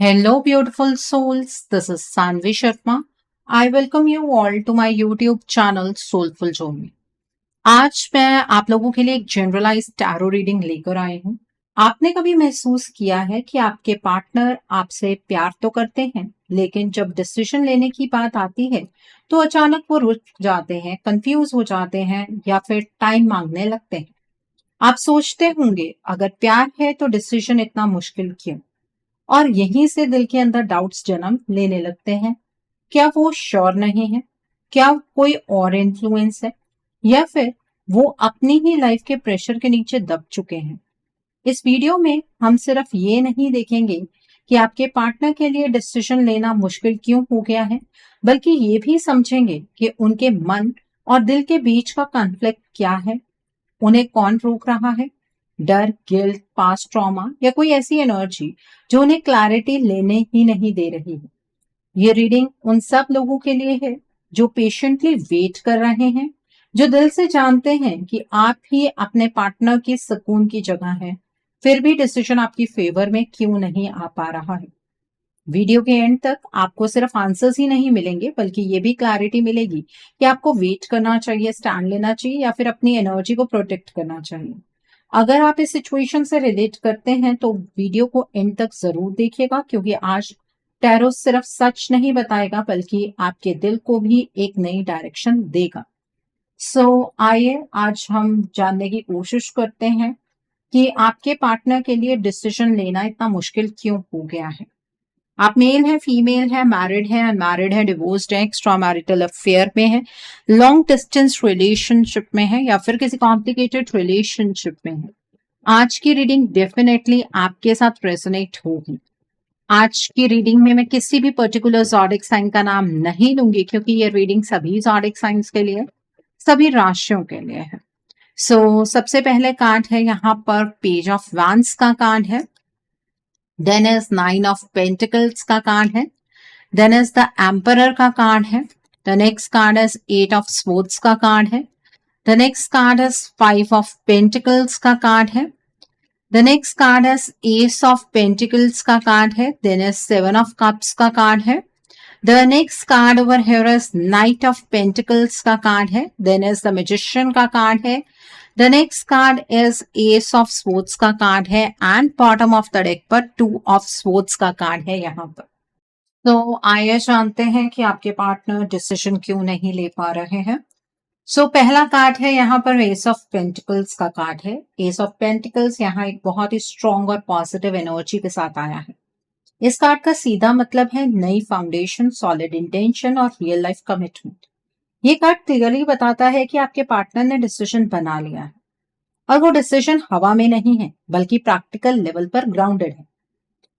Hello, beautiful souls. This is Sanvi Sharma. I welcome you all to my YouTube channel Soulful Journey. आज मैं आप लोगों के लिए एक जनरलाइज्ड टैरो रीडिंग लेकर आई हूँ। आपने कभी महसूस किया है कि आपके पार्टनर आपसे प्यार तो करते हैं, लेकिन जब डिसीजन लेने की बात आती है, तो अचानक वो रुक जाते हैं, कंफ्यूज हो जाते हैं या फिर टाइम मांगने लगते हैं। आप सोचते होंगे, अगर प्यार है तो डिसीजन इतना मुश्किल क्यों? और यहीं से दिल के अंदर डाउट्स जन्म लेने लगते हैं। क्या वो श्योर नहीं है? क्या कोई और इन्फ्लुएंस है? या फिर वो अपनी ही लाइफ के प्रेशर के नीचे दब चुके हैं? इस वीडियो में हम सिर्फ ये नहीं देखेंगे कि आपके पार्टनर के लिए डिसीजन लेना मुश्किल क्यों हो गया है, बल्कि ये भी समझेंगे कि उनके मन और दिल के बीच का कॉन्फ्लिक्ट क्या है, उन्हें कौन रोक रहा है। डर, गिल्ट, पास्ट ट्रॉमा या कोई ऐसी एनर्जी जो उन्हें क्लैरिटी लेने ही नहीं दे रही है। ये रीडिंग उन सब लोगों के लिए है जो पेशेंटली वेट कर रहे हैं, जो दिल से जानते हैं कि आप ही अपने पार्टनर की सुकून की जगह है, फिर भी डिसीजन आपकी फेवर में क्यों नहीं आ पा रहा है। वीडियो के एंड तक आपको सिर्फ आंसर्स ही नहीं मिलेंगे, बल्कि ये भी क्लैरिटी मिलेगी कि आपको वेट करना चाहिए, स्टैंड लेना चाहिए या फिर अपनी एनर्जी को प्रोटेक्ट करना चाहिए। अगर आप इस सिचुएशन से रिलेट करते हैं तो वीडियो को एंड तक जरूर देखिएगा, क्योंकि आज टैरो सिर्फ सच नहीं बताएगा, बल्कि आपके दिल को भी एक नई डायरेक्शन देगा। आइए आज हम जानने की कोशिश करते हैं कि आपके पार्टनर के लिए डिसीजन लेना इतना मुश्किल क्यों हो गया है। आप मेल है, फीमेल है, मैरिड है, अनमैरिड है, डिवोर्स्ड है, एक्स्ट्रा मैरिटल अफेयर में है, लॉन्ग डिस्टेंस रिलेशनशिप में है या फिर किसी कॉम्प्लिकेटेड रिलेशनशिप में है। आज की रीडिंग डेफिनेटली आपके साथ रेजोनेट होगी। आज की रीडिंग में मैं किसी भी पर्टिकुलर ज़ोडिक साइन का नाम नहीं लूंगी, क्योंकि ये रीडिंग सभी ज़ोडिक साइंस के लिए, सभी राशियों के लिए है। सबसे पहले कार्ड है यहाँ पर पेज ऑफ वैंस का कार्ड है। देन इज 9 ऑफ पेंटिकल्स का कार्ड है। देन इज द एम्परर का कार्ड है। The next card is 8 of swords का कार्ड है। The next card is 5 of pentacles का कार्ड है। The next card is S of pentacles का card है। देन इज 7 ऑफ कप्स का card है। The next card over here is night of pentacles का card है। Then is the magician का card है। The next card is S of swords का card है and bottom of the deck पर 2 of swords का card है यहाँ पर। तो आइए जानते हैं कि आपके पार्टनर डिसीजन क्यों नहीं ले पा रहे हैं। पहला कार्ड है यहाँ पर एस ऑफ पेंटिकल्स का कार्ड है। एस ऑफ पेंटिकल्स यहाँ एक बहुत ही स्ट्रॉन्ग और पॉजिटिव एनर्जी के साथ आया है। इस कार्ड का सीधा मतलब है नई फाउंडेशन, सॉलिड इंटेंशन और रियल लाइफ कमिटमेंट। ये कार्ड क्लियरली बताता है कि आपके पार्टनर ने डिसीजन बना लिया है और वो डिसीजन हवा में नहीं है, बल्कि प्रैक्टिकल लेवल पर ग्राउंडेड है।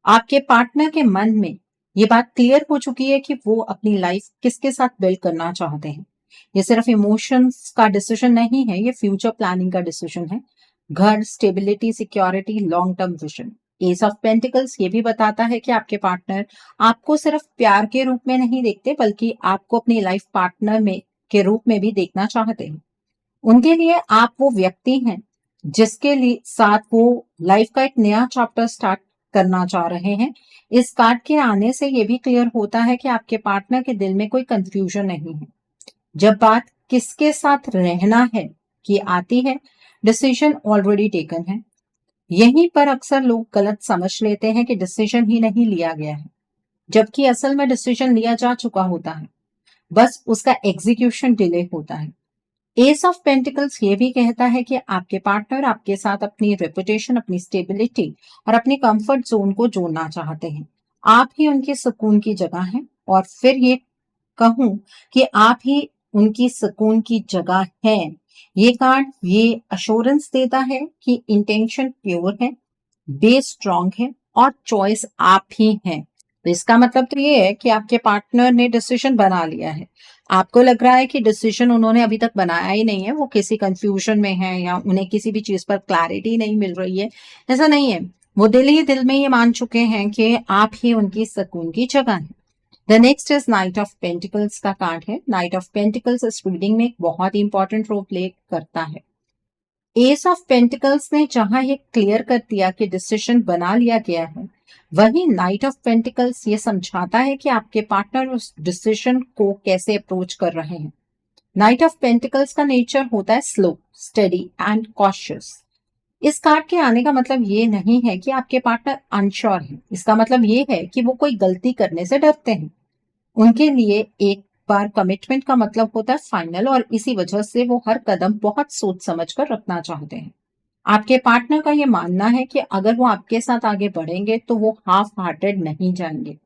आपके पार्टनर के मन में ये बात क्लियर हो चुकी है कि वो अपनी लाइफ किसके साथ बिल्ड करना चाहते हैं। ये सिर्फ इमोशंस का डिसीजन नहीं है, ये फ्यूचर प्लानिंग का डिसीजन है। घर, stability, security, long term vision. S of pentacles ये भी बताता है कि आपके पार्टनर आपको सिर्फ प्यार के रूप में नहीं देखते, बल्कि आपको अपनी लाइफ पार्टनर में के रूप में भी देखना चाहते हैं। उनके लिए आप वो व्यक्ति हैं जिसके लिए साथ वो लाइफ का एक नया चैप्टर स्टार्ट करना चाह रहे हैं। इस कार्ड के आने से ये भी क्लियर होता है कि आपके पार्टनर के दिल में कोई कंफ्यूजन नहीं है। जब बात किसके साथ रहना है की आती है, डिसीजन ऑलरेडी टेकन है। यहीं पर अक्सर लोग गलत समझ लेते हैं कि डिसीजन ही नहीं लिया गया है, जबकि असल में डिसीजन लिया जा चुका होता है, बस उसका एग्जीक्यूशन डिले होता है। एस ऑफ पेंटिकल्स ये भी कहता है कि आपके पार्टनर आपके साथ अपनी रेपुटेशन, अपनी स्टेबिलिटी और अपनी कंफर्ट जोन को जोड़ना चाहते हैं। आप ही उनके सुकून की जगह हैं, और फिर ये कहूं कि आप ही उनकी सुकून की जगह हैं। ये कार्ड ये अश्योरेंस देता है कि इंटेंशन प्योर है, बेस स्ट्रांग है और चॉइस आप ही हैं। तो इसका मतलब तो ये है कि आपके पार्टनर ने डिसीजन बना लिया है। आपको लग रहा है कि डिसीजन उन्होंने अभी तक बनाया ही नहीं है, वो किसी कंफ्यूजन में है या उन्हें किसी भी चीज पर क्लैरिटी नहीं मिल रही है। ऐसा नहीं है, वो दिल ही दिल में ये मान चुके हैं कि आप ही उनकी सुकून की जगह है। The next is night of pentacles का कार्ड है। नाइट ऑफ पेंटिकल्स इस रीडिंग में एक बहुत ही इंपॉर्टेंट रोल प्ले करता है। एस ऑफ पेंटिकल्स ने जहां ये क्लियर कर दिया कि डिसीजन बना लिया गया है, वही नाइट ऑफ पेंटिकल्स ये समझाता है कि आपके पार्टनर उस डिसीजन को कैसे अप्रोच कर रहे हैं। नाइट ऑफ पेंटिकल्स का नेचर होता है स्लो, स्टेडी एंड कॉशियस। इस कार्ड के आने का मतलब ये नहीं है कि आपके पार्टनर अनश्योर है। इसका मतलब ये है कि वो कोई गलती करने से डरते हैं। उनके लिए एक बार कमिटमेंट का मतलब होता है फाइनल, और इसी वजह से वो हर कदम बहुत सोच समझ कर रखना चाहते हैं। आपके पार्टनर का ये मानना है कि अगर वो आपके साथ आगे बढ़ेंगे तो वो हाफ हार्टेड नहीं जाएंगे।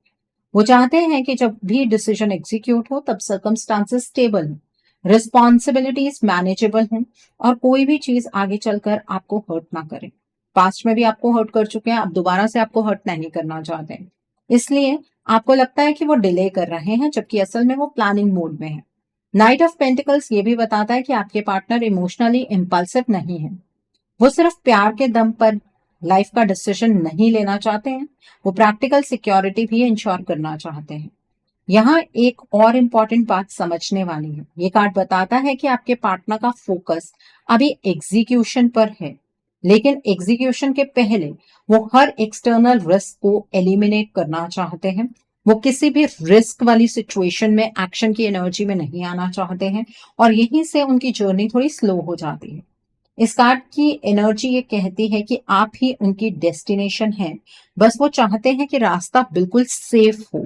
वो चाहते हैं कि जब भी डिसीजन एग्जीक्यूट हो तब सर्कमस्टांसेस स्टेबल हो, रिस्पॉन्सिबिलिटीज मैनेजेबल हों, और कोई भी चीज आगे चलकर आपको हर्ट ना करे। पास्ट में भी आपको हर्ट कर चुके हैं, अब दोबारा से आपको हर्ट नहीं करना चाहते हैं। इसलिए आपको लगता है कि वो डिले कर रहे हैं, जबकि असल में वो प्लानिंग मोड में है। नाइट ऑफ पेंटिकल्स ये भी बताता है कि आपके पार्टनर इमोशनली इम्पल्सिव नहीं है। वो सिर्फ प्यार के दम पर लाइफ का डिसीजन नहीं लेना चाहते हैं, वो प्रैक्टिकल सिक्योरिटी भी इंश्योर करना चाहते हैं। यहाँ एक और इम्पॉर्टेंट बात समझने वाली है। ये कार्ड बताता है कि आपके पार्टनर का फोकस अभी एग्जीक्यूशन पर है, लेकिन एग्जीक्यूशन के पहले वो हर एक्सटर्नल रिस्क को एलिमिनेट करना चाहते हैं। वो किसी भी रिस्क वाली सिचुएशन में एक्शन की एनर्जी में नहीं आना चाहते हैं, और यहीं से उनकी जर्नी थोड़ी स्लो हो जाती है। इस कार्ड की एनर्जी ये कहती है कि आप ही उनकी डेस्टिनेशन है, बस वो चाहते हैं कि रास्ता बिल्कुल सेफ हो।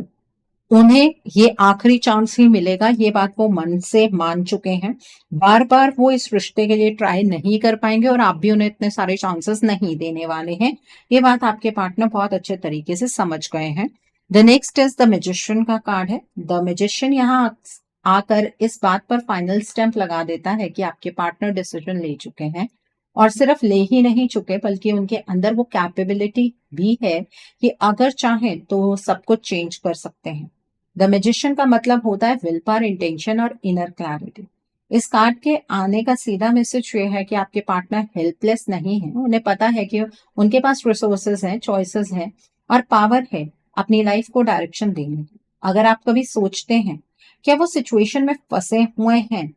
उन्हें ये आखिरी चांस ही मिलेगा, ये बात वो मन से मान चुके हैं। बार बार वो इस रिश्ते के लिए ट्राई नहीं कर पाएंगे, और आप भी उन्हें इतने सारे चांसेस नहीं देने वाले हैं। ये बात आपके पार्टनर बहुत अच्छे तरीके से समझ गए हैं। The next is the magician का कार्ड है। द मैजिशियन यहाँ आकर इस बात पर फाइनल स्टैंप लगा देता है कि आपके पार्टनर डिसीजन ले चुके हैं, और सिर्फ ले ही नहीं चुके बल्कि उनके अंदर वो कैपेबिलिटी भी है कि अगर चाहें तो वो सब कुछ चेंज कर सकते हैं। द मैजिशियन का मतलब होता है विल पावर, इंटेंशन और इनर क्लैरिटी। इस कार्ड के आने का सीधा मैसेज ये है कि आपके पार्टनर हेल्पलेस नहीं है। उन्हें पता है कि उनके पास रिसोर्सेज हैं, चॉइसेस हैं और पावर है अपनी लाइफ को डायरेक्शन देने की। अगर आप कभी सोचते हैं क्या वो सिचुएशन में फंसे हुए हैं,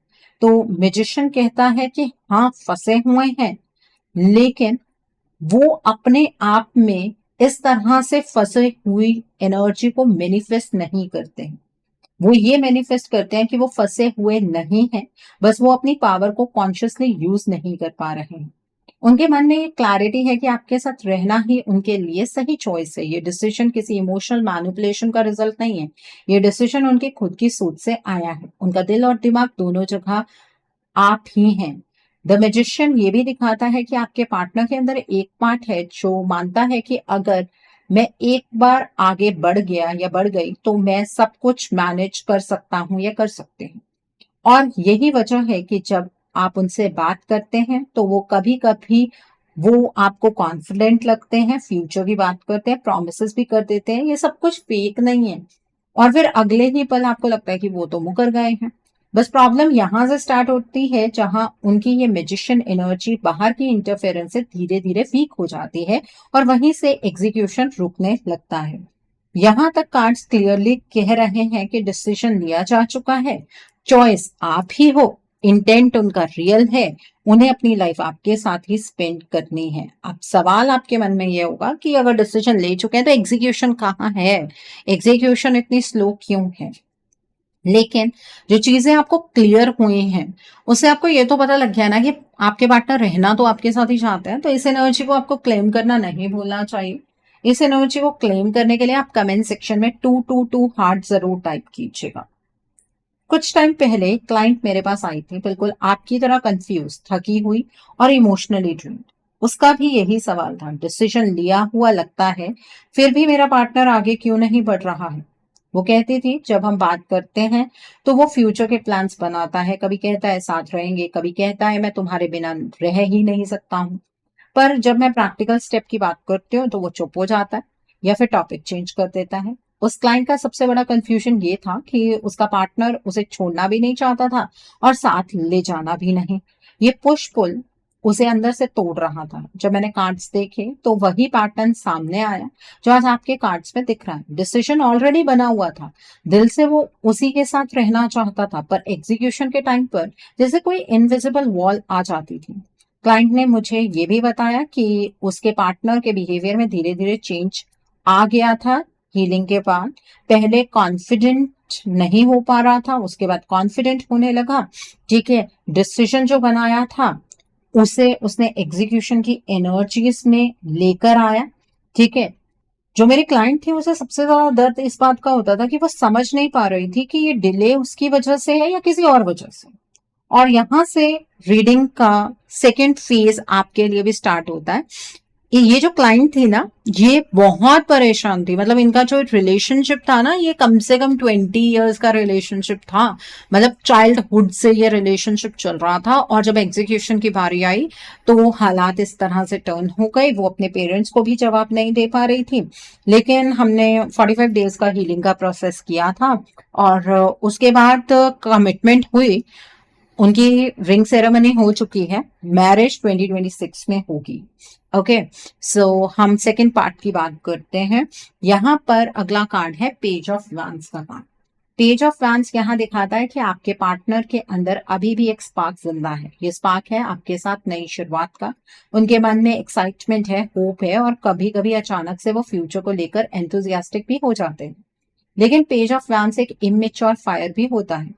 तो मैजिशियन कहता है कि हाँ, फंसे हुए हैं, लेकिन वो अपने आप में इस तरह से फंसे हुई एनर्जी को मैनिफेस्ट नहीं करते हैं। वो ये मैनिफेस्ट करते हैं कि वो फंसे हुए नहीं हैं, बस वो अपनी पावर को कॉन्शियसली यूज नहीं कर पा रहे हैं। उनके मन में ये क्लैरिटी है कि आपके साथ रहना ही उनके लिए सही चॉइस है। ये डिसीजन किसी इमोशनल मैनिपुलेशन का रिजल्ट नहीं है। ये डिसीजन उनके खुद की सोच से आया है। उनका दिल और दिमाग दोनों जगह आप ही हैं। द मैजिशियन ये भी दिखाता है कि आपके पार्टनर के अंदर एक पार्ट है जो मानता है कि अगर मैं एक बार आगे बढ़ गया या बढ़ गई तो मैं सब कुछ मैनेज कर सकता हूं या कर सकते हैं। और यही वजह है कि जब आप उनसे बात करते हैं तो वो कभी कभी वो आपको कॉन्फिडेंट लगते हैं, फ्यूचर की बात करते हैं, प्रॉमिसेस भी कर देते हैं, ये सब कुछ फेक नहीं है। और फिर अगले ही पल आपको लगता है कि वो तो मुकर गए हैं। बस प्रॉब्लम यहां से स्टार्ट होती है जहां उनकी ये मैजिशियन एनर्जी बाहर की इंटरफेरेंस से धीरे धीरे वीक हो जाती है, और वहीं से एग्जीक्यूशन रुकने लगता है। यहां तक कार्ड्स क्लियरली कह रहे हैं कि डिसीजन लिया जा चुका है, चॉइस आप ही हो, इंटेंट उनका रियल है, उन्हें अपनी लाइफ आपके साथ ही स्पेंड करनी है। अब सवाल आपके मन में ये होगा कि अगर डिसीजन ले चुके हैं तो एग्जीक्यूशन कहाँ है, एग्जीक्यूशन इतनी स्लो क्यों है। लेकिन जो चीजें आपको क्लियर हुई हैं उससे आपको ये तो पता लग गया ना कि आपके पार्टनर रहना तो आपके साथ ही चाहते हैं। तो इस एनर्जी को आपको क्लेम करना नहीं भूलना चाहिए। इस एनर्जी को क्लेम करने के लिए आप कमेंट सेक्शन में 222 हार्ट जरूर टाइप कीजिएगा। कुछ टाइम पहले क्लाइंट मेरे पास आई थी, बिल्कुल आपकी तरह कंफ्यूज, थकी हुई और इमोशनली ड्रेन्ड। उसका भी यही सवाल था, डिसीजन लिया हुआ लगता है, फिर भी मेरा पार्टनर आगे क्यों नहीं बढ़ रहा है। वो कहती थी जब हम बात करते हैं तो वो फ्यूचर के प्लान्स बनाता है, कभी कहता है साथ रहेंगे, कभी कहता है मैं तुम्हारे बिना रह ही नहीं सकता हूँ। पर जब मैं प्रैक्टिकल स्टेप की बात करती हूँ तो वो चुप हो जाता है या फिर टॉपिक चेंज कर देता है। उस क्लाइंट का सबसे बड़ा कंफ्यूजन ये था कि उसका पार्टनर उसे छोड़ना भी नहीं चाहता था और साथ ले जाना भी नहीं। ये पुश पुल उसे अंदर से तोड़ रहा था। जब मैंने कार्ड्स देखे तो वही पैटर्न सामने आया जो आज आपके कार्ड्स में दिख रहा है। डिसीजन ऑलरेडी बना हुआ था, दिल से वो उसी के साथ रहना चाहता था, पर एग्जीक्यूशन के टाइम पर जैसे कोई इनविजिबल वॉल आ जाती थी। क्लाइंट ने मुझे ये भी बताया कि उसके पार्टनर के बिहेवियर में धीरे धीरे चेंज आ गया था हीलिंग के बाद। पहले कॉन्फिडेंट नहीं हो पा रहा था, उसके बाद कॉन्फिडेंट होने लगा। ठीक है, डिसीजन जो बनाया था उसे उसने एग्जीक्यूशन की एनर्जीज में लेकर आया। ठीक है, जो मेरी क्लाइंट थी उसे सबसे ज्यादा दर्द इस बात का होता था कि वो समझ नहीं पा रही थी कि ये डिले उसकी वजह से है या किसी और वजह से। और यहां से रीडिंग का सेकेंड फेज आपके लिए भी स्टार्ट होता है। ये जो क्लाइंट थी ना, ये बहुत परेशान थी। मतलब इनका जो रिलेशनशिप था ना, ये कम से कम 20 years का रिलेशनशिप था। मतलब चाइल्डहुड से ये रिलेशनशिप चल रहा था, और जब एग्जीक्यूशन की बारी आई तो हालात इस तरह से टर्न हो गए। वो अपने पेरेंट्स को भी जवाब नहीं दे पा रही थी। लेकिन हमने 45 डेज का हीलिंग का प्रोसेस किया था, और उसके बाद कमिटमेंट हुई। उनकी रिंग सेरेमनी हो चुकी है। मैरिज 2026 में होगी। ओके, सो हम सेकंड पार्ट की बात करते हैं। यहाँ पर अगला कार्ड है पेज ऑफ वैंस का कार्ड। पेज ऑफ वैंस यहाँ दिखाता है कि आपके पार्टनर के अंदर अभी भी एक स्पार्क जिंदा है। ये स्पार्क है आपके साथ नई शुरुआत का। उनके मन में एक्साइटमेंट है, होप है, और कभी कभी अचानक से वो फ्यूचर को लेकर एंथुजियास्टिक भी हो जाते हैं। लेकिन पेज ऑफ वैंस एक इमेच्योर फायर भी होता है।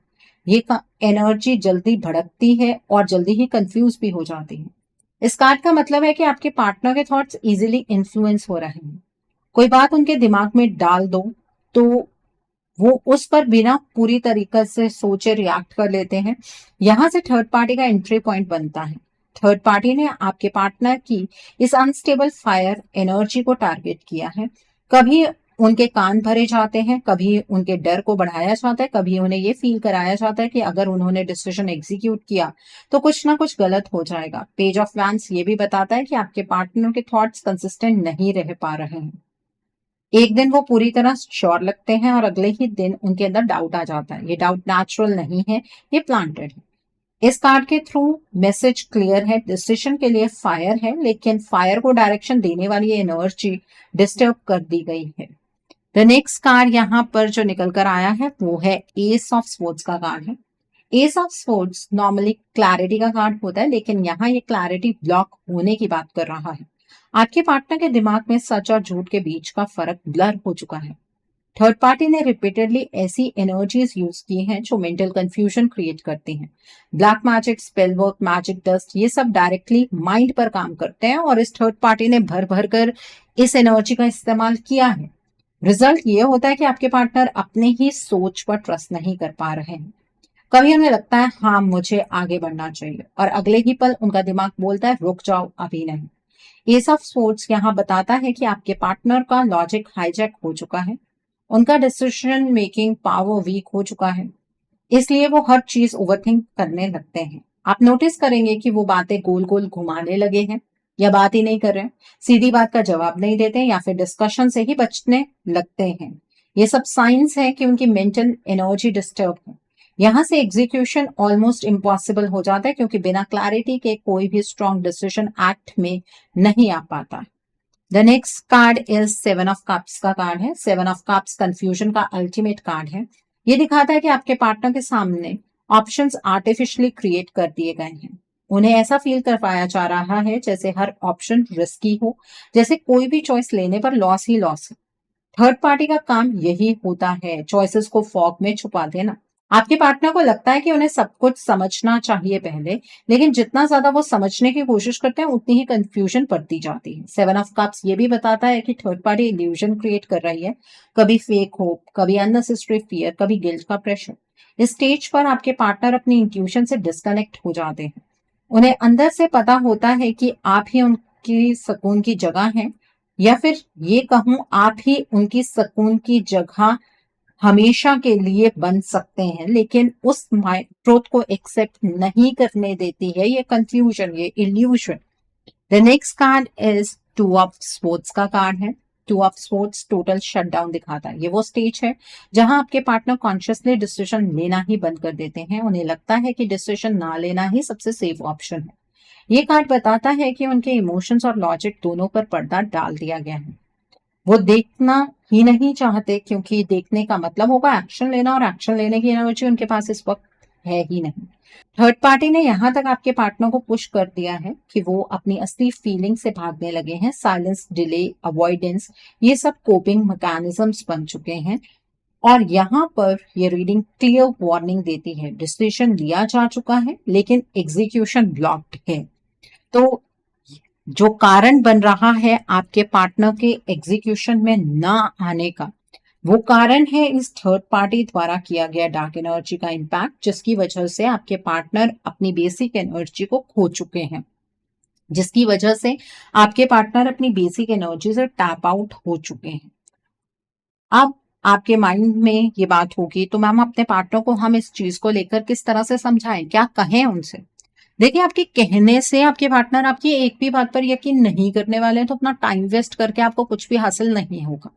ये एनर्जी जल्दी भड़कती है और जल्दी ही कंफ्यूज भी हो जाती है। इस कार्ड का मतलब है कि आपके पार्टनर के थॉट्स इजीली इन्फ्लुएंस हो रहे हैं। कोई बात उनके दिमाग में डाल दो तो वो उस पर बिना पूरी तरीके से सोचे रिएक्ट कर लेते हैं। यहां से थर्ड पार्टी का एंट्री पॉइंट बनता है। थर्ड पार्टी ने आपके पार्टनर की इस अनस्टेबल फायर एनर्जी को टारगेट किया है। कभी उनके कान भरे जाते हैं, कभी उनके डर को बढ़ाया जाता है, कभी उन्हें ये फील कराया जाता है कि अगर उन्होंने डिसीजन एग्जीक्यूट किया तो कुछ ना कुछ गलत हो जाएगा। पेज ऑफ वैंस ये भी बताता है कि आपके पार्टनर के थॉट्स कंसिस्टेंट नहीं रह पा रहे हैं। एक दिन वो पूरी तरह श्योर लगते हैं और अगले ही दिन उनके अंदर डाउट आ जाता है। ये डाउट नेचुरल नहीं है, ये प्लांटेड है। इस कार्ड के थ्रू मैसेज क्लियर है, डिसीजन के लिए फायर है, लेकिन फायर को डायरेक्शन देने वाली एनर्जी डिस्टर्ब कर दी गई है। द नेक्स्ट कार्ड यहाँ पर जो निकल कर आया है वो है एस ऑफ स्वॉर्ड्स का कार्ड है। S of swords normally clarity का कार्ड होता है, लेकिन यहाँ ये क्लैरिटी ब्लॉक होने की बात कर रहा है। आपके पार्टनर के दिमाग में सच और झूठ के बीच का फर्क ब्लर हो चुका है। थर्ड पार्टी ने रिपीटेडली ऐसी एनर्जीज यूज की हैं जो मेंटल कंफ्यूजन क्रिएट करती हैं। Black magic, spell work, magic dust, ये सब डायरेक्टली माइंड पर काम करते हैं, और इस थर्ड पार्टी ने भर भर कर इस एनर्जी का इस्तेमाल किया है। रिजल्ट ये होता है कि आपके पार्टनर अपने ही सोच पर ट्रस्ट नहीं कर पा रहे हैं। कभी उन्हें लगता है हाँ मुझे आगे बढ़ना चाहिए, और अगले ही पल उनका दिमाग बोलता है रुक जाओ अभी नहीं। एस ऑफ स्वॉर्ड्स यहाँ बताता है कि आपके पार्टनर का लॉजिक हाईजैक हो चुका है। उनका डिसीजन मेकिंग पावर वीक हो चुका है, इसलिए वो हर चीज ओवरथिंक करने लगते हैं। आप नोटिस करेंगे कि वो बातें गोल गोल घुमाने लगे हैं, या बात ही नहीं कर रहे हैं, सीधी बात का जवाब नहीं देते, या फिर डिस्कशन से ही बचने लगते हैं। ये सब साइंस है कि उनकी मेंटल एनर्जी डिस्टर्ब है। यहाँ से एग्जीक्यूशन ऑलमोस्ट इम्पॉसिबल हो जाता है, क्योंकि बिना क्लैरिटी के कोई भी स्ट्रॉन्ग डिसीजन एक्ट में नहीं आ पाता। The next card is seven of cups का कार्ड है। सेवन ऑफ कप्स कंफ्यूजन का अल्टीमेट कार्ड है। ये दिखाता है कि आपके पार्टनर के सामने ऑप्शंस आर्टिफिशियली क्रिएट कर दिए गए हैं। उन्हें ऐसा फील करवाया जा रहा है जैसे हर ऑप्शन रिस्की हो, जैसे कोई भी चॉइस लेने पर लॉस ही लॉस है। थर्ड पार्टी का काम यही होता है, चॉइसेस को फॉग में छुपा देना। आपके पार्टनर को लगता है कि उन्हें सब कुछ समझना चाहिए पहले, लेकिन जितना ज्यादा वो समझने की कोशिश करते हैं उतनी ही कंफ्यूजन बढ़ती जाती है। सेवन ऑफ कप्स ये भी बताता है कि थर्ड पार्टी इल्यूजन क्रिएट कर रही है, कभी फेक होप, कभी अननेसेसरी फियर, कभी गिल्ट का प्रेशर। इस स्टेज पर आपके पार्टनर अपनी इंट्यूशन से डिस्कनेक्ट हो जाते हैं। उन्हें अंदर से पता होता है कि आप ही उनकी सुकून की जगह हैं, या फिर ये कहूं आप ही उनकी सुकून की जगह हमेशा के लिए बन सकते हैं, लेकिन उस ट्रुथ को एक्सेप्ट नहीं करने देती है ये कंफ्यूजन, ये illusion. The next card is two of swords का कार्ड है। Two of swords total shutdown दिखाता है। ये वो स्टेज है जहां आपके पार्टनर कॉन्शियसली डिसीजन लेना ही बंद कर देते हैं। उन्हें लगता है कि डिसीजन ना लेना ही सबसे सेफ ऑप्शन है। ये कार्ड बताता है कि उनके इमोशंस और लॉजिक दोनों पर पर्दा डाल दिया गया है। वो देखना ही नहीं चाहते, क्योंकि देखने का मतलब होगा एक्शन लेना, और एक्शन लेने की एनर्जी उनके पास इस वक्त है ही नहीं। थर्ड पार्टी ने यहाँ तक आपके पार्टनर को पुश कर दिया है कि वो अपनी असली फीलिंग से भागने लगे हैं। साइलेंस, डिले, अवॉइडेंस, ये सब कोपिंग मैकेनिज्म्स बन चुके हैं। और यहाँ पर ये रीडिंग क्लियर वार्निंग देती है, डिसीजन लिया जा चुका है लेकिन एग्जीक्यूशन ब्लॉक्ड है। तो जो कारण बन रहा है आपके पार्टनर के एग्जीक्यूशन में ना आने का, वो कारण है इस थर्ड पार्टी द्वारा किया गया डार्क एनर्जी का इम्पैक्ट, जिसकी वजह से आपके पार्टनर अपनी बेसिक एनर्जी को खो चुके हैं, जिसकी वजह से आपके पार्टनर अपनी बेसिक एनर्जी से टैप आउट हो चुके हैं। अब आपके माइंड में ये बात होगी तो मैम अपने पार्टनर को हम इस चीज को लेकर किस तरह से समझाएं, क्या कहें उनसे? देखिए, आपके कहने से आपके पार्टनर आपकी एक भी बात पर यकीन नहीं करने वाले हैं, तो अपना टाइम वेस्ट करके आपको कुछ भी हासिल नहीं होगा।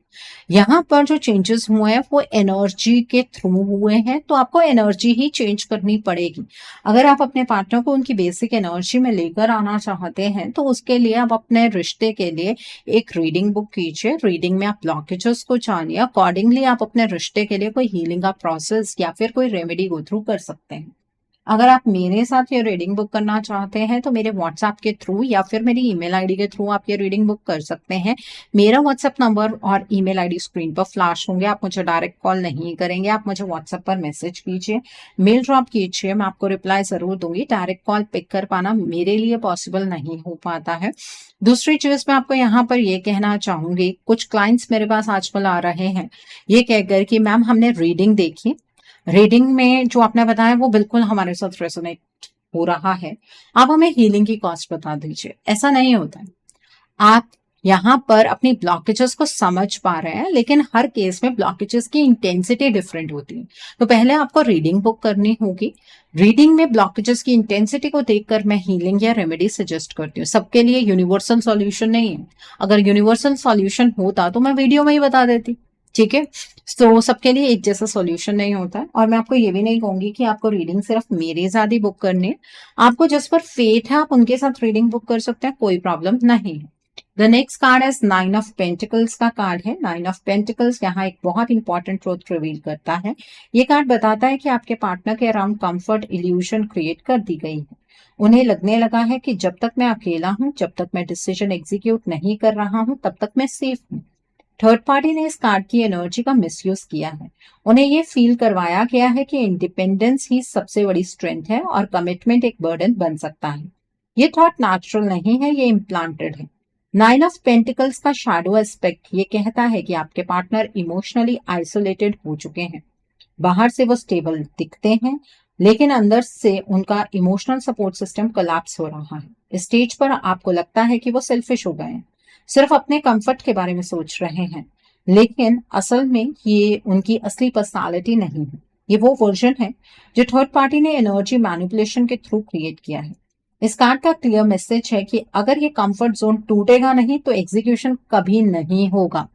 यहाँ पर जो चेंजेस हुए हैं वो एनर्जी के थ्रू हुए हैं, तो आपको एनर्जी ही चेंज करनी पड़ेगी। अगर आप अपने पार्टनर को उनकी बेसिक एनर्जी में लेकर आना चाहते हैं तो उसके लिए आप अपने रिश्ते के लिए एक रीडिंग बुक कीजिए। रीडिंग में आप ब्लॉकेजेस को जानिए, अकॉर्डिंगली आप अपने रिश्ते के लिए कोई हीलिंग का प्रोसेस या फिर कोई रेमेडी गो थ्रू कर सकते हैं। अगर आप मेरे साथ ये रीडिंग बुक करना चाहते हैं तो मेरे व्हाट्सएप के थ्रू या फिर मेरी ईमेल आईडी के थ्रू आप ये रीडिंग बुक कर सकते हैं। मेरा व्हाट्सएप नंबर और ईमेल आईडी स्क्रीन पर फ्लैश होंगे। आप मुझे डायरेक्ट कॉल नहीं करेंगे, आप मुझे व्हाट्सएप पर मैसेज कीजिए, मेल ड्रॉप कीजिए, मैं आपको रिप्लाई जरूर दूंगी। डायरेक्ट कॉल पिक कर पाना मेरे लिए पॉसिबल नहीं हो पाता है। दूसरी चीज मैं आपको यहाँ पर ये कहना चाहूंगी, कुछ क्लाइंट्स मेरे पास आजकल आ रहे हैं ये कहकर कि मैम हमने रीडिंग देखी, रीडिंग में जो आपने बताया वो बिल्कुल हमारे साथ रेजोनेट हो रहा है, आप हमें हीलिंग की कॉस्ट बता दीजिए। ऐसा नहीं होता है। आप यहाँ पर अपनी ब्लॉकेजेस को समझ पा रहे हैं, लेकिन हर केस में ब्लॉकेजेस की इंटेंसिटी डिफरेंट होती है। तो पहले आपको रीडिंग बुक करनी होगी। रीडिंग में ब्लॉकेजेस की इंटेंसिटी को देखकर मैं हीलिंग या रेमेडी सजेस्ट करती हूँ। सबके लिए यूनिवर्सल सॉल्यूशन नहीं है। अगर यूनिवर्सल सॉल्यूशन होता तो मैं वीडियो में ही बता देती, ठीक है। तो सबके लिए एक जैसा सॉल्यूशन नहीं होता है। और मैं आपको ये भी नहीं कहूंगी कि आपको रीडिंग सिर्फ मेरे साथ ही बुक करनी है। आपको जिस पर फेथ है आप उनके साथ रीडिंग बुक कर सकते हैं, कोई प्रॉब्लम नहीं है। द नेक्स्ट कार्ड है 9 ऑफ पेंटिकल्स का कार्ड है। 9 ऑफ पेंटिकल्स यहाँ एक बहुत इंपॉर्टेंट ट्रूथ रिवील करता है। ये कार्ड बताता है कि आपके पार्टनर के अराउंड कंफर्ट इल्यूशन क्रिएट कर दी गई है। उन्हें लगने लगा है कि जब तक मैं अकेला हूं, जब तक मैं डिसीजन एग्जीक्यूट नहीं कर रहा हूं, तब तक मैं सेफ हूं। थर्ड पार्टी ने इस कार्ड की एनर्जी का मिसयूज किया है। उन्हें ये फील करवाया गया है कि इंडिपेंडेंस ही सबसे बड़ी स्ट्रेंथ है और कमिटमेंट एक बर्डन बन सकता है। ये थॉट नेचुरल नहीं है, ये इम्प्लांटेड है। 9 ऑफ पेंटिकल्स का शैडो एस्पेक्ट ये कहता है कि आपके पार्टनर इमोशनली आइसोलेटेड हो चुके हैं। बाहर से वो स्टेबल दिखते हैं, लेकिन अंदर से उनका इमोशनल सपोर्ट सिस्टम कोलैप्स हो रहा है। स्टेज पर आपको लगता है कि वो सेल्फिश हो गए हैं, सिर्फ अपने कंफर्ट के बारे में सोच रहे हैं, लेकिन असल में ये उनकी असली पर्सनालिटी नहीं है। ये वो वर्जन है जो थर्ड पार्टी ने एनर्जी मैनिपुलेशन के थ्रू क्रिएट किया है। इस कार्ड का क्लियर मैसेज है कि अगर ये कंफर्ट जोन टूटेगा नहीं तो एग्जीक्यूशन कभी नहीं होगा।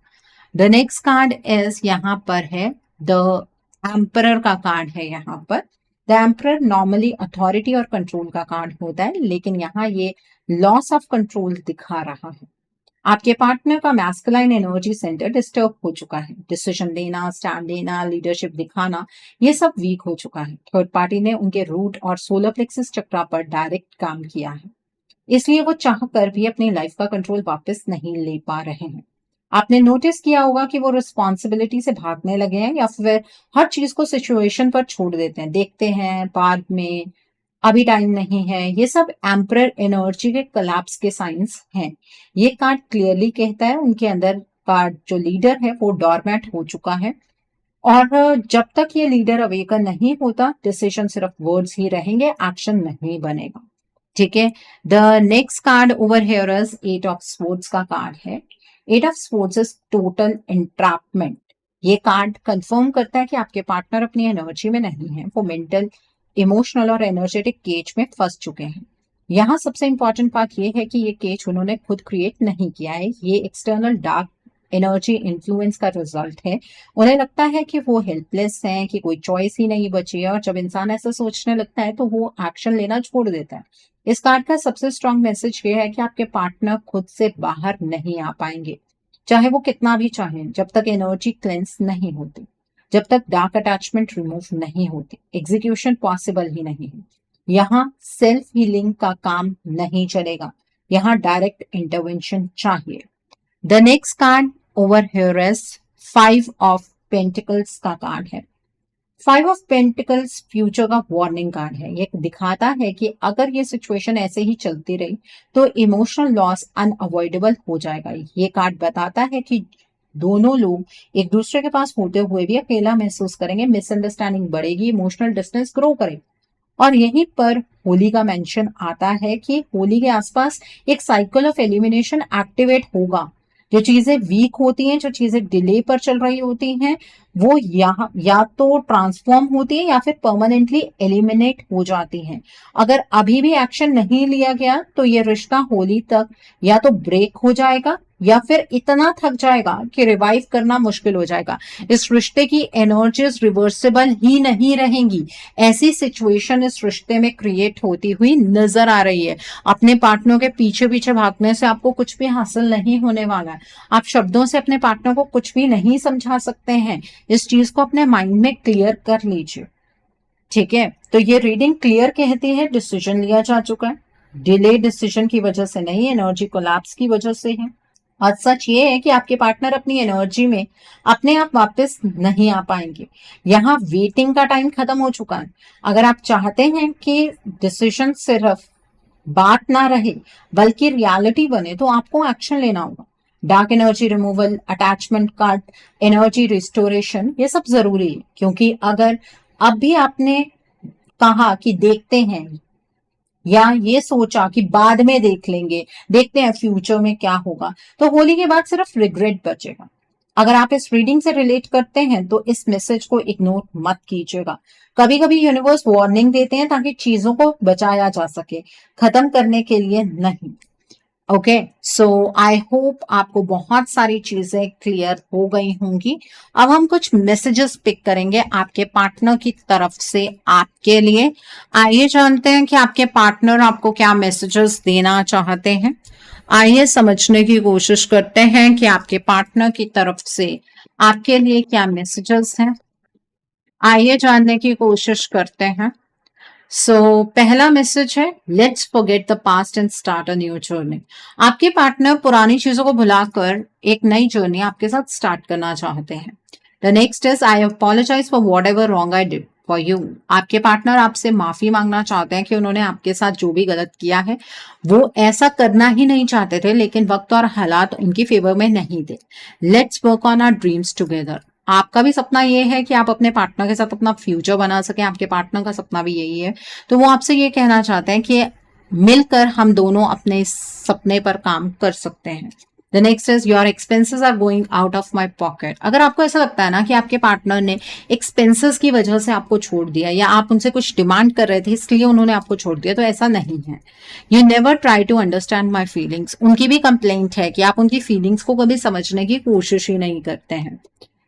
द नेक्स्ट कार्ड इज यहाँ पर है द एम्परर का कार्ड है। यहाँ पर द एम्परर नॉर्मली अथॉरिटी और कंट्रोल का कार्ड होता है, लेकिन यहाँ ये लॉस ऑफ कंट्रोल दिखा रहा है। आपके पार्टनर का मैस्कुलाइन एनर्जी सेंटर डिस्टर्ब हो चुका है। डिसीजन लेना, स्टैंड लेना, लीडरशिप दिखाना, ये सब वीक हो चुका है। थर्ड पार्टी ने उनके रूट और सोलर प्लेक्सस चक्रा पर डायरेक्ट काम किया है, इसलिए वो चाह कर भी अपनी लाइफ का कंट्रोल वापस नहीं ले पा रहे हैं। आपने नोटिस किया होगा कि वो रिस्पॉन्सिबिलिटी से भागने लगे हैं या फिर हर चीज को सिचुएशन पर छोड़ देते हैं। देखते हैं बाद में, अभी टाइम नहीं है। ये सब एम्परर एनर्जी के कोलैप्स के साइंस हैं। ये कार्ड क्लियरली कहता है उनके अंदर का जो लीडर है वो डॉर्मेट हो चुका है, और जब तक ये लीडर अवेकन नहीं होता डिसीजन सिर्फ वर्ड्स ही रहेंगे, एक्शन नहीं बनेगा, ठीक है। The next card over here is 8 of swords का कार्ड है। 8 of swords is total entrapment. ये कार्ड कंफर्म करता है कि आपके पार्टनर अपनी एनर्जी में नहीं है, वो मेंटल, इमोशनल और एनर्जेटिक केज में फंस चुके हैं। यहाँ सबसे इंपॉर्टेंट बात यह है कि ये केज उन्होंने खुद क्रिएट नहीं किया है, ये एक्सटर्नल डार्क एनर्जी इन्फ्लुएंस का रिजल्ट है। उन्हें लगता है कि वो हेल्पलेस हैं, कि कोई चॉइस ही नहीं बची है, और जब इंसान ऐसा सोचने लगता है तो वो एक्शन लेना छोड़ देता है। इस कार्ड का सबसे स्ट्रॉन्ग मैसेज ये है कि आपके पार्टनर खुद से बाहर नहीं आ पाएंगे, चाहे वो कितना भी चाहें, जब तक एनर्जी क्लेंस नहीं होती। जब तक डार्क अटैचमेंट रिमूव नहीं होती एग्जीक्यूशन पॉसिबल ही नहीं है। यहाँ सेल्फ हीलिंग का काम नहीं चलेगा, यहाँ डायरेक्ट इंटरवेंशन चाहिए। The next card over here is 5 of pentacles का कार्ड है। 5 ऑफ पेंटिकल्स फ्यूचर का वार्निंग कार्ड है। ये दिखाता है कि अगर ये सिचुएशन ऐसे ही चलती रही तो इमोशनल लॉस अनअवॉइडेबल हो जाएगा। ये कार्ड बताता है कि दोनों लोग एक दूसरे के पास होते हुए भी अकेला महसूस करेंगे, मिसअंडरस्टैंडिंग बढ़ेगी, इमोशनल डिस्टेंस ग्रो करेगा। और यहीं पर होली का मेंशन आता है कि होली के आसपास एक साइकिल ऑफ एलिमिनेशन एक्टिवेट होगा। जो चीजें वीक होती हैं, जो चीजें डिले पर चल रही होती हैं, वो यहाँ या तो ट्रांसफॉर्म होती है या फिर परमानेंटली एलिमिनेट हो जाती हैं। अगर अभी भी एक्शन नहीं लिया गया तो ये रिश्ता होली तक या तो ब्रेक हो जाएगा या फिर इतना थक जाएगा कि रिवाइव करना मुश्किल हो जाएगा। इस रिश्ते की एनर्जीज रिवर्सिबल ही नहीं रहेंगी। ऐसी सिचुएशन इस रिश्ते में क्रिएट होती हुई नजर आ रही है। अपने पार्टनर के पीछे पीछे भागने से आपको कुछ भी हासिल नहीं होने वाला है। आप शब्दों से अपने पार्टनर को कुछ भी नहीं समझा सकते हैं। इस चीज को अपने माइंड में क्लियर कर लीजिए, ठीक है। तो ये रीडिंग क्लियर कहती है डिसीजन लिया जा चुका है, डिले डिसीजन की वजह से नहीं, एनर्जी कोलैप्स की वजह से है। और सच ये है कि आपके पार्टनर अपनी एनर्जी में अपने आप वापस नहीं आ पाएंगे। यहाँ वेटिंग का टाइम खत्म हो चुका है। अगर आप चाहते हैं कि डिसीजन सिर्फ बात ना रहे बल्कि रियलिटी बने तो आपको एक्शन लेना होगा। Dark energy removal, attachment cut, energy restoration, ये सब जरूरी है। क्योंकि अगर अब भी आपने कहा कि देखते हैं या ये सोचा कि बाद में देख लेंगे, देखते हैं फ्यूचर में क्या होगा, तो होली के बाद सिर्फ रिग्रेट बचेगा। अगर आप इस रीडिंग से रिलेट करते हैं तो इस मैसेज को इग्नोर मत कीजिएगा। कभी कभी यूनिवर्स वार्निंग देते हैं ताकि चीजों को बचाया जा सके, खत्म करने के लिए नहीं। ओके, सो आई होप आपको बहुत सारी चीजें क्लियर हो गई होंगी। अब हम कुछ मैसेजेस पिक करेंगे आपके पार्टनर की तरफ से आपके लिए। आइए जानते हैं कि आपके पार्टनर आपको क्या मैसेजेस देना चाहते हैं। आइए समझने की कोशिश करते हैं कि आपके पार्टनर की तरफ से आपके लिए क्या मैसेजेस हैं। आइए जानने की कोशिश करते हैं। पहला मैसेज है, let's forget the past and start a new journey. आपके पार्टनर पुरानी चीजों को भुलाकर एक नई जर्नी आपके साथ स्टार्ट करना चाहते हैं। The next is, I apologize for whatever wrong I did for you. आपके पार्टनर आपसे माफी मांगना चाहते हैं कि उन्होंने आपके साथ जो भी गलत किया है वो ऐसा करना ही नहीं चाहते थे, लेकिन वक्त और हालात उनकी फेवर में नहीं थे। Let's work on our dreams together. आपका भी सपना ये है कि आप अपने पार्टनर के साथ अपना फ्यूचर बना सकें, आपके पार्टनर का सपना भी यही है। तो वो आपसे ये कहना चाहते हैं कि मिलकर हम दोनों अपने सपने पर काम कर सकते हैं। The next is, your expenses are going out of my pocket. अगर आपको ऐसा लगता है ना कि आपके पार्टनर ने एक्सपेंसेस की वजह से आपको छोड़ दिया या आप उनसे कुछ डिमांड कर रहे थे इसलिए उन्होंने आपको छोड़ दिया, तो ऐसा नहीं है। You never try to understand my feelings. उनकी भी कंप्लेंट है कि आप उनकी फीलिंग्स को कभी समझने की कोशिश ही नहीं करते हैं।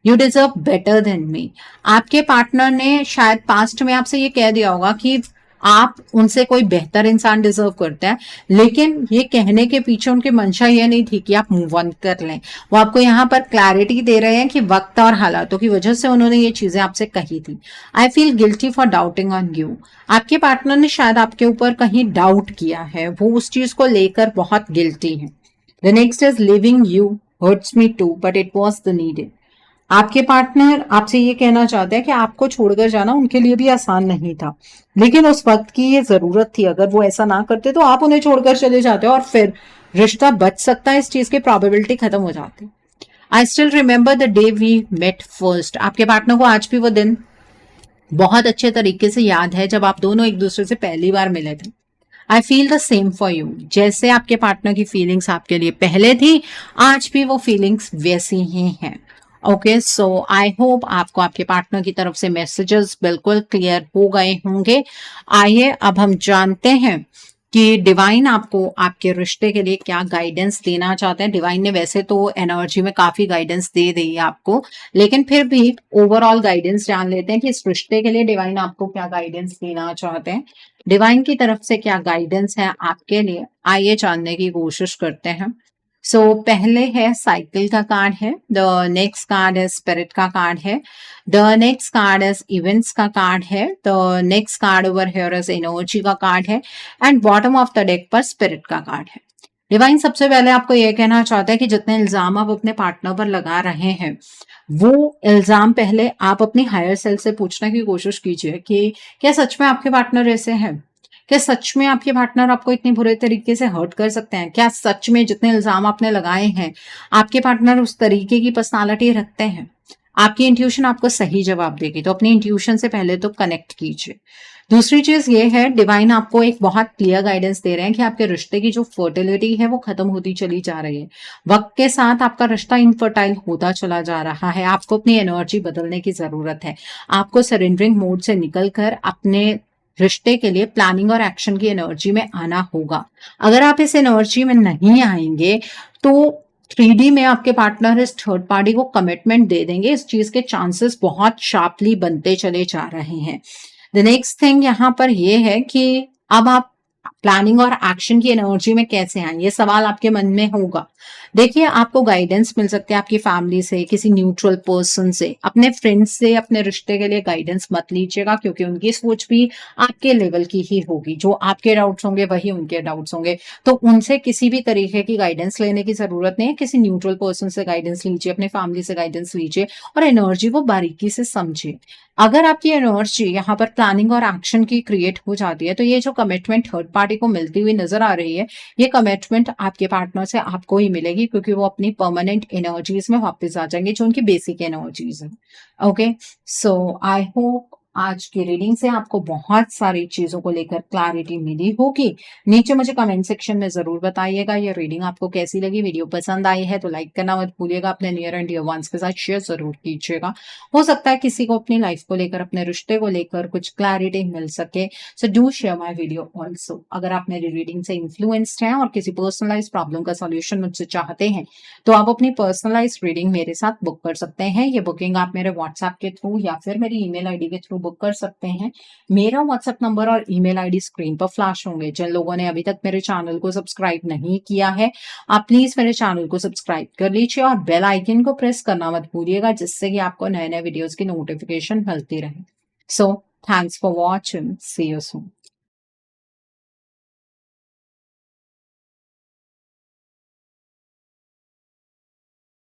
You deserve better than me. आपके पार्टनर ने शायद पास्ट में आपसे ये कह दिया होगा कि आप उनसे कोई बेहतर इंसान डिजर्व करते हैं, लेकिन ये कहने के पीछे उनकी मंशा ये नहीं थी कि आप मूव ऑन कर लें। वो आपको यहाँ पर क्लैरिटी दे रहे हैं कि वक्त और हालातों की वजह से उन्होंने ये चीजें आपसे कही थी। I feel guilty for doubting on you. आपके पार्टनर ने शायद आपके ऊपर कहीं डाउट किया है, वो उस चीज को लेकर बहुत गिल्टी है। The next is, leaving you hurts me too but it was the needed. आपके पार्टनर आपसे ये कहना चाहते हैं कि आपको छोड़कर जाना उनके लिए भी आसान नहीं था, लेकिन उस वक्त की ये जरूरत थी। अगर वो ऐसा ना करते तो आप उन्हें छोड़कर चले जाते और फिर रिश्ता बच सकता है, इस चीज की प्रोबेबिलिटी खत्म हो जाती। I still remember the day we met first. आपके पार्टनर को आज भी वो दिन बहुत अच्छे तरीके से याद है जब आप दोनों एक दूसरे से पहली बार मिले थे। I feel the same for you. जैसे आपके पार्टनर की फीलिंग्स आपके लिए पहले थी, आज भी वो फीलिंग्स वैसी ही हैं। ओके, सो आई होप आपको आपके पार्टनर की तरफ से मैसेजेस बिल्कुल क्लियर हो गए होंगे। आइए अब हम जानते हैं कि डिवाइन आपको आपके रिश्ते के लिए क्या गाइडेंस देना चाहते हैं। डिवाइन ने वैसे तो एनर्जी में काफी गाइडेंस दे दी है आपको, लेकिन फिर भी ओवरऑल गाइडेंस जान लेते हैं कि इस रिश्ते के लिए डिवाइन आपको क्या गाइडेंस देना चाहते हैं। डिवाइन की तरफ से क्या गाइडेंस है आपके लिए, आइए जानने की कोशिश करते हैं। सो पहले है साइकिल का कार्ड है, द नेक्स्ट कार्ड है स्पिरिट का कार्ड है, the next card is events का कार्ड है, the next card over here is energy का कार्ड है, and bottom of the deck पर स्पिरिट का कार्ड है। डिवाइन सबसे पहले आपको ये कहना चाहता है कि जितने इल्जाम आप अपने पार्टनर पर लगा रहे हैं, वो इल्जाम पहले आप अपनी हायर सेल्फ से पूछने की कोशिश कीजिए कि क्या सच में आपके पार्टनर ऐसे हैं? क्या सच में आपके पार्टनर आपको इतने बुरे तरीके से हर्ट कर सकते हैं? क्या सच में जितने इल्जाम आपने लगाए हैं, आपके पार्टनर उस तरीके की पर्सनालिटी रखते हैं? आपकी इंट्यूशन आपको सही जवाब देगी, तो अपनी इंट्यूशन से पहले तो कनेक्ट कीजिए। दूसरी चीज ये है, डिवाइन आपको एक बहुत क्लियर गाइडेंस दे रहे हैं कि आपके रिश्ते की जो फर्टिलिटी है वो खत्म होती चली जा रही है। वक्त के साथ आपका रिश्ता इनफर्टाइल होता चला जा रहा है। आपको अपनी एनर्जी बदलने की जरूरत है। आपको सरेंडरिंग मोड से निकलकर अपने रिश्ते के लिए प्लानिंग और एक्शन की एनर्जी में आना होगा। अगर आप इस एनर्जी में नहीं आएंगे तो 3D में आपके पार्टनर इस थर्ड पार्टी को कमिटमेंट दे देंगे। इस चीज के चांसेस बहुत शार्पली बनते चले जा रहे हैं। द नेक्स्ट थिंग यहाँ पर ये है कि अब आप प्लानिंग और एक्शन की एनर्जी में कैसे आए, ये सवाल आपके मन में होगा। देखिए, आपको गाइडेंस मिल सकती है आपकी फैमिली से, किसी न्यूट्रल पर्सन से, अपने फ्रेंड्स से। अपने रिश्ते के लिए गाइडेंस मत लीजिएगा, क्योंकि उनकी सोच भी आपके लेवल की ही होगी। जो आपके डाउट्स होंगे वही उनके डाउट्स होंगे, तो उनसे किसी भी तरीके की गाइडेंस लेने की जरूरत नहीं है। किसी न्यूट्रल पर्सन से गाइडेंस लीजिए, अपने फैमिली से गाइडेंस लीजिए और एनर्जी को बारीकी से समझिए। अगर आपकी एनर्जी यहाँ पर प्लानिंग और एक्शन की क्रिएट हो जाती है, तो ये जो कमिटमेंट थर्ड पार्टी को मिलती हुई नजर आ रही है, ये कमिटमेंट आपके पार्टनर से आपको ही मिलेगी, क्योंकि वो अपनी परमानेंट एनर्जीज में वापस आ जाएंगे, जो उनकी बेसिक एनर्जीज है। ओके, सो आई होप आज की रीडिंग से आपको बहुत सारी चीजों को लेकर क्लैरिटी मिली होगी। नीचे मुझे कमेंट सेक्शन में जरूर बताइएगा ये रीडिंग आपको कैसी लगी। वीडियो पसंद आई है तो लाइक करना मत भूलिएगा, अपने नियर एंड डियर वंस के साथ शेयर जरूर कीजिएगा। हो सकता है किसी को अपनी लाइफ को लेकर, अपने रिश्ते को लेकर कुछ क्लैरिटी मिल सके। So do share my video also. अगर आप मेरी रीडिंग से इन्फ्लुएंस्ड हैं और किसी पर्सनलाइज प्रॉब्लम का सॉल्यूशन मुझसे चाहते हैं, तो आप अपनी पर्सनलाइज रीडिंग मेरे साथ बुक कर सकते हैं। ये बुकिंग आप मेरे व्हाट्सएप के थ्रू या फिर मेरी ईमेल आईडी के थ्रू बुक कर सकते हैं। मेरा व्हाट्सएप नंबर और ईमेल आईडी स्क्रीन पर फ्लैश होंगे। जिन लोगों ने अभी तक मेरे चैनल को सब्सक्राइब नहीं किया है, आप प्लीज मेरे चैनल को सब्सक्राइब कर लीजिए और बेल आइकन को प्रेस करना मत भूलिएगा, जिससे कि आपको नए नए वीडियोस की नोटिफिकेशन मिलती रहे। So thanks for watching, see you soon.